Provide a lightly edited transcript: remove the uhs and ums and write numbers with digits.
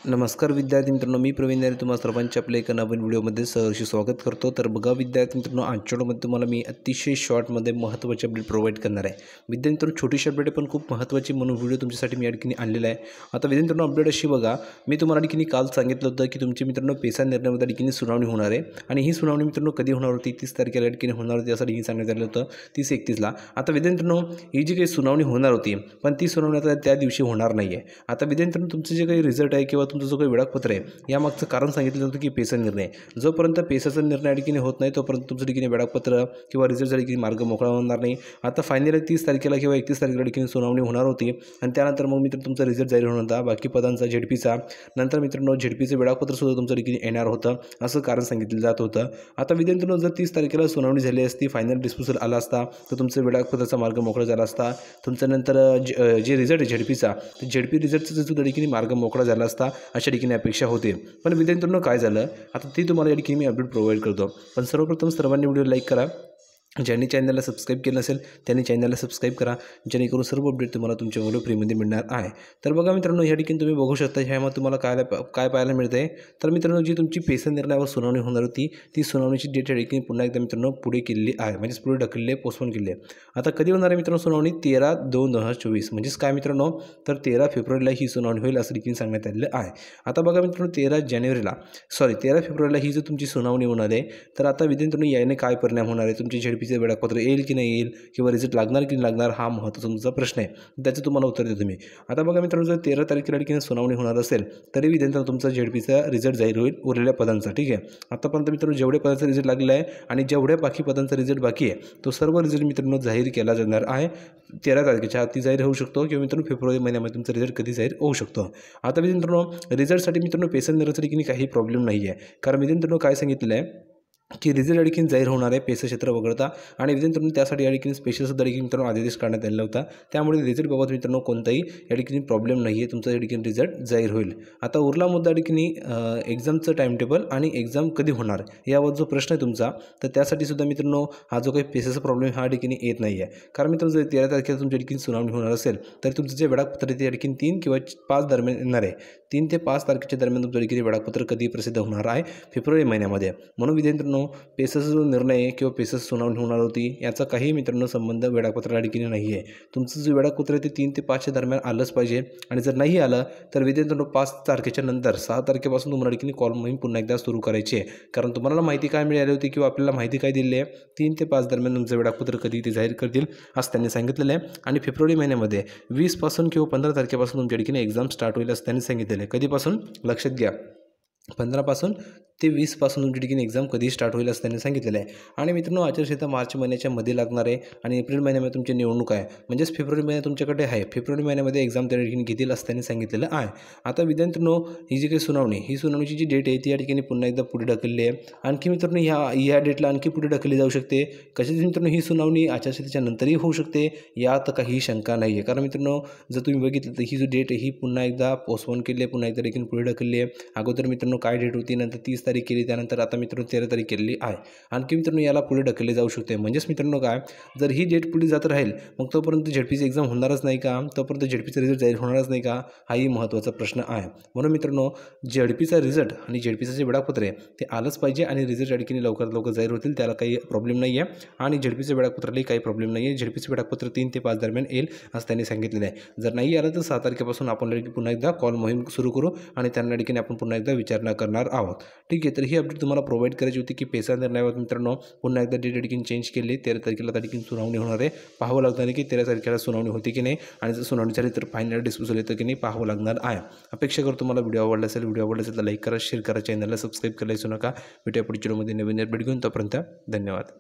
नमस्कार विद्यार्थी मित्रांनो, मी प्रवीण नायर तुम्हा सर्वांचे आपल्या एका नवीन व्हिडिओमध्ये सहर्ष स्वागत करतो। तर बघा विद्यार्थी मित्रांनो, आजच्या व्हिडिओमध्ये तुम्हाला मी अतिशय शॉर्टमध्ये महत्त्वाची अपडेट प्रोव्हाइड करणार आहे। विद्यार्थी मित्रांनो, छोटीशी अपडेट पण खूप महत्त्वाची म्हणून व्हिडिओ तुमच्यासाठी मी या ठिकाणी आणलेला आहे। आता विद्यार्थी मित्रांनो, अपडेट अशी बघा, मी तुम्हाला ठिकाणी काल सांगितलं होतं की तुमची मित्रांनो पेसा निर्णयामध्ये ठिकाणी सुनावणी होणार आहे आणि ही सुनावणी मित्रांनो कधी होणार होती, 30 तारखेला ठिकाणी होणार होती असं ठिकाणी सांगण्यात आलं होतं, 30-31ला। आता विद्यार्थी मित्रांनो, ही जी काही सुनावणी होणार होती पण ती सुनावणी आता त्या दिवशी होणार नाही आहे। आता विद्यार्थी मित्रांनो, तुमचं जे काही रिझल्ट आहे किंवा तुमचं जो काही वेळापत्र यामागचं कारण सांगितलं होतं की पेसा निर्णय, जोपर्यंत पेसाचा निर्णय ठिकाणी होत नाही तोपर्यंत तुमचं ठिकाणी वेळापत्र किंवा रिझल्टचा ठिकाणी मार्ग मोकळा होणार नाही। आता फायनली 30 तारखेला किंवा 31 तारखेला ठिकाणी सुनावणी होणार होती आणि त्यानंतर मग मित्रांनो तुमचा रिझल्ट जाहीर होणार होता, बाकी पदांचा झेडपीचा, नंतर मित्रांनो झेडपीचं वेळापत्र सुद्धा तुमच्या ठिकाणी येणार होतं असं कारण सांगितलं जात होतं। आता विद्यार्थ्यांनो, जर 30 तारखेला सुनावणी झाली असती, फायनल डिस्पोजल आला असता तर तुमचं वेळापत्राचा मार्ग मोकळा झाला असता, तुमच्या नंतर जे रिझल्ट आहे झेडपीचा, तर झेडपी रिझल्टचा सुद्धा ठिकाणी मार्ग मोकळा झाला असता अशा ठिकाणी अपेक्षा होते। पण विद्यार्थ्यांनो काय झालं, आता ती तुम्हाला या ठिकाणी मी अपडेट प्रोव्हाइड करतो। पण सर्वप्रथम सर्वांनी व्हिडिओ लाईक करा, ज्यांनी चॅनलला सबस्क्राईब केलं नसेल त्यांनी चॅनलला सबस्क्राईब करा, जेणेकरून सर्व अपडेट तुम्हाला तुमच्या व्हिडिओ फ्रीमध्ये मिळणार आहे। तर बघा मित्रांनो, या ठिकाणी तुम्ही बघू शकता, ह्यामध्ये तुम्हाला काय पाहायला मिळतं आहे। तर मित्रांनो, जी तुमची पेसा निर्णयावर सुनावणी होणार होती ती सुनावणीची डेट या ठिकाणी पुन्हा एकदा मित्रांनो पुढे केलेली आहे, म्हणजेच पुढे ढकलली आहे, पोस्टपोन केली आहे। आता कधी होणार आहे मित्रांनो सुनावणी? 13/2/2024, म्हणजेच काय मित्रांनो, तर 13 फेब्रुवारीला ही सुनावणी होईल असं देखील सांगण्यात आलेलं आहे। आता बघा मित्रांनो, 13 फेब्रुवारीला ही जर तुमची सुनावणी होणार आहे तर आता विद्यार्थ्यांनो याने काय परिणाम होणार आहे, तुमची झेडपीचे वेळापत्र येईल की नाही येईल किंवा रिझल्ट लागणार की नाही लागणार, हा महत्त्वाचा तुमचा प्रश्न आहे, त्याचं तुम्हाला उत्तर देतो मी। आता बघा मित्रांनो, जर 13 तारखेला ठिकाणी सुनावणी होणार असेल तरी विद्यार्थ्यांना तुमचा झेडपीचा रिझल्ट जाहीर होईल उरलेल्या पदांचा, ठीक आहे। आतापर्यंत मित्रांनो जेवढे पदांचा रिझल्ट लागला आहे आणि जेवढ्या बाकी पदांचा रिझल्ट बाकी आहे तो सर्व रिझल्ट मित्रांनो जाहीर केला जाणार आहे 13 तारखेच्या आधी जाहीर होऊ शकतो किंवा मित्रांनो फेब्रुवारी महिन्यामध्ये तुमचा रिझल्ट कधी जाहीर होऊ शकतो। आता मित्रांनो, रिझल्टसाठी मित्रांनो पेसा निर्णयासाठी ठिकाणी काही प्रॉब्लेम नाही आहे, कारण मित्रांनो काय सांगितलं आहे की रिझल्ट या ठिकाणी जाहीर होणार आहे पेसा क्षेत्र वगळता, आणि मित्रांनो त्यासाठी या ठिकाणी स्पेशल सुद्धा ठिकाणी मित्रांनो आदेश काढण्यात आलेला होता, त्यामुळे रिझल्टबाबत मित्रांनो कोणताही या ठिकाणी प्रॉब्लेम नाही आहे, तुमचा या ठिकाणी रिझल्ट जाहीर होईल। आता उरला मुद्दा ठिकाणी एक्झामचं टाईम टेबल आणि एक्झाम कधी होणार यावर जो प्रश्न आहे तुमचा, तर त्यासाठी सुद्धा मित्रांनो हा जो काही पेसाचा प्रॉब्लेम हा ठिकाणी येत नाही आहे, कारण मित्रांनो जर 13 तारखेला तुमच्या ठिकाणी सुनावणी होणार असेल तर तुमचं जे वेळापत्र त्या ठिकाणी 3 किंवा 5 दरम्यान येणार आहे, 3 ते 5 तारखेच्या दरम्यान तुमच्या ठिकाणी वेळापत्र कधी प्रसिद्ध होणार आहे, फेब्रुवारी महिन्यामध्ये। म्हणून विद्यार्थ्यांनो, पेसाचा जो निर्णय किंवा पेसाची सुनावणी होणार होती याचा काही मित्रांनो संबंध वेळापत्राला ठिकाणी नाही आहे। तुमचं जे वेळापत्र आहे ते 3 ते 5च्या दरम्यान आलंच पाहिजे, आणि जर नाही आलं तर विद्यार्थ्यांनो 5 तारखेच्या नंतर 6 तारखेपासून तुम्हाला ठिकाणी कॉल मोहीम पुन्हा एकदा सुरू करायची आहे, कारण तुम्हाला माहिती काय मिळाली होती किंवा आपल्याला माहिती काय दिली आहे, 3 ते 5 दरम्यान तुमचं वेळापत्र कधी ते जाहीर करतील असं त्यांनी सांगितलेलं आहे। आणि फेब्रुवारी महिन्यामध्ये 20 पासून किंवा 15 तारखेपासून तुमच्या ठिकाणी एक्झाम स्टार्ट होईल असं त्यांनी सांगितलेलं आहे। कधीपासून लक्षात घ्या, 15 पासून ते 20 पासून तुमच्या ठिकाणी एक्झाम कधी स्टार्ट होईल असं त्यांनी सांगितलेलं आहे। आणि मित्रांनो, आचारसंहिता मार्च महिन्याच्या मध्ये लागणार आहे आणि एप्रिल महिन्यामध्ये तुमची निवडणूक आहे, म्हणजेच फेब्रुवारी महिना तुमच्याकडे आहे, फेब्रुवारी महिन्यामध्ये एक्झाम त्या ठिकाणी घेतील असं त्यांनी सांगितलेलं आहे। आता विद्यार्थ्यांनो, ही जी काही सुनावणी, ही सुनावणीची जी डेट आहे ती या ठिकाणी पुन्हा एकदा पुढे ढकलली आहे, आणखी मित्रांनो ह्या डेटला आणखी पुढे ढकलली जाऊ शकते। कशाची मित्रांनो, ही सुनावणी आचारसंहितेच्या नंतरही होऊ शकते, यात काही शंका नाही आहे, कारण मित्रांनो जर तुम्ही बघितलं तर ही जी डेट आहे ही पुन्हा एकदा पोस्टपोन केली आहे, पुन्हा एकदा देखील पुढे ढकलली आहे। अगोदर मित्रांनो काय डेट होती, नंतर 30 तारीख केली, त्यानंतर आता मित्रांनो 13 तारीख केलेली आहे, आणखी मित्रांनो याला पुढे ढकलले जाऊ शकते। म्हणजेच मित्रांनो काय, जर ही डेट पुढे जात राहील मग तोपर्यंत झेडपीची एक्झाम होणारच नाही का, तोपर्यंत झेडपीचा रिझल्ट जाहीर होणारच नाही का, हाही महत्त्वाचा प्रश्न आहे। म्हणून मित्रांनो, झेडपीचा रिझल्ट आणि झेडपीचं जे वेळापत्र आहे ते आलंच पाहिजे, आणि रिझल्ट या ठिकाणी लवकरात लवकर जाहीर होतील, त्याला काही प्रॉब्लेम नाही आहे, आणि झेडपीच्या वेळापत्रालाही काही प्रॉब्लेम नाही आहे। झेडपीचं वेळापत्र 3 ते 5 दरम्यान येईल असं त्यांनी सांगितलेलं आहे। जर नाही आलं तर 6 तारखेपासून आपण पुन्हा एकदा कॉल मोहीम सुरू करू आणि त्यांना ठिकाणी आपण पुन्हा एकदा विचारणा करणार आहोत, ठीक आहे। तर ही अपडेट तुम्हाला प्रोव्हाइड करायची होती की पेसा निर्णयावर मित्रांनो पुन्हा एकदा डेट ठिकाणी चेंज केली, 13 तारखेला त्या ठिकाणी सुनावणी होणार आहे, पाहावं लागणार आहे की 13 तारखेला सुनावणी होती की नाही, आणि जर सुनावणी झाली तर फायनल डिस्पोजल येतं की नाही पाहावं लागणार आहे। अपेक्षा करतो तुम्हाला व्हिडिओ आवडला असेल, तर लाईक करा, शेअर करा, चॅनलला सबस्क्राईब करायला विसरू नका। भेटूया पुढच्या व्हिडिओमध्ये नवीन अपडेट घेऊन, तोपर्यंत धन्यवाद।